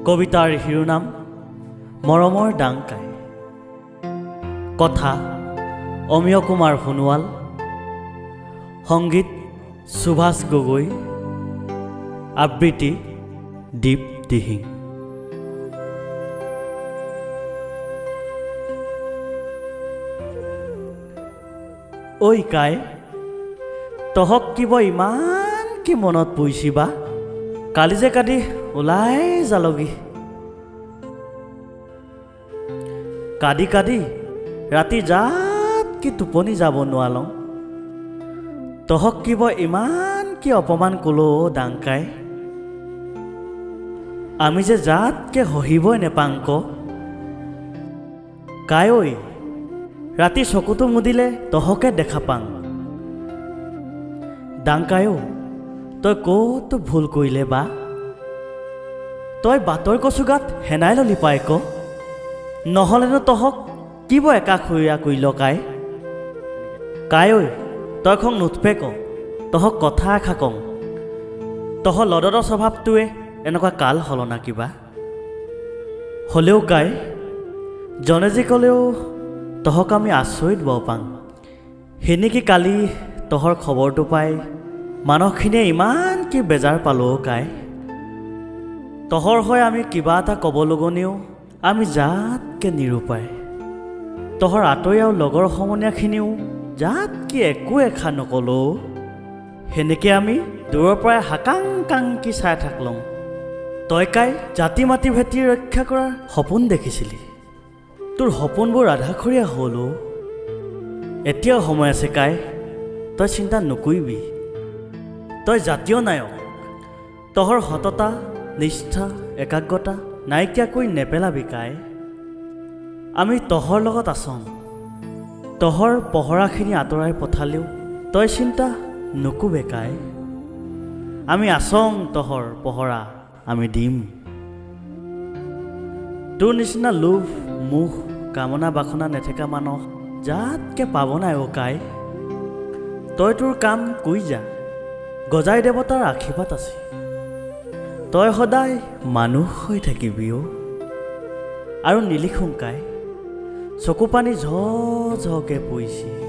কবিতাৰ শিৰোনাম মৰমৰ ডাংকাই। কথা অমিয় কুমাৰ সোণোৱাল, সংগীত সুভাষ গগৈ, আবৃত্তি দীপ দিহিং। ঐ কাই, তহক কিব ইমান কি মনত পৰিছি বা? কালি যে কালি ওলাই যালগি। কাদি কাদি ৰাতি জাত কি টোপনি যাব নোৱালং। তহক কিব ইমান কি অপমান কলো ডাংকাই। আমি যে জাতকে হহিবই নেপাংক। কাই ঐ, ৰাতি চকুটো মুদিলে তহকে দেখা পাং। ডাংকাইও, তই ক'তো ভুল কৰিলে বা? তই বাটৰ কচুগাত হেনাই ললি পাই ক। নহ'লেনো তহক কিব একাষৰীয়া কৰিল কাই। কাই ঐ, তই খং নুঠপে ক, তহক কথা এষা কং। তহ লদৰ স্বভাৱটোৱে এনেকুৱা কাল সলনা কিবা। হ'লেও কাই, জনে যি ক'লেও তহক আমি আচৰিত ব পাং। সেনেকি কালি তহৰ খবৰটো পাই মানুহখিনিয়ে ইমান কি বেজাৰ পালো কাই। তহৰ হৈ আমি কিবা এটা ক'ব লগনেও আমি জাতকে নিৰূপায়। তহৰ আঁতৰীয়াও লগৰ সমনীয়াখিনিও জাত কি একো এষাৰ নকলো। সেনেকে আমি দূৰৰ পৰাই হাকাং কাংকি চাই থাকলং। তই কাই জাতি মাতি ভেটি ৰক্ষা কৰাৰ সপোন দেখিছিলি। তোৰ সপোনবোৰ আধাখৰীয়া হ'ল। এতিয়াও সময় আছে কাই, তই চিন্তা নকৰিবি। তই জাতীয় নায়ক। তহৰ সততা, নিষ্ঠা, একাগ্ৰতা নাইকিয়াকৈ নেপেলাবি কাই। আমি তহৰ লগত আছং। তহৰ পহৰাখিনি আঁতৰাই পঠালেও তই চিন্তা নকৰিবি কাই। আমি আছং, তহৰ পহৰা আমি দিম। তোৰ নিচিনা লোভ, মোহ, কামনা বাসনা নেথকা মানুহ জাতকে পাব নাই অ' কাই। তই তোৰ কাম কৰি যা, গজাই দেৱতাৰ আশীৰ্বাদ আছে। তই সদায় মানুহ হৈ থাকিবি অ'। আৰু নিলিখোঁ কাই, চকু পানী ঝ ঝকে পৰিছে।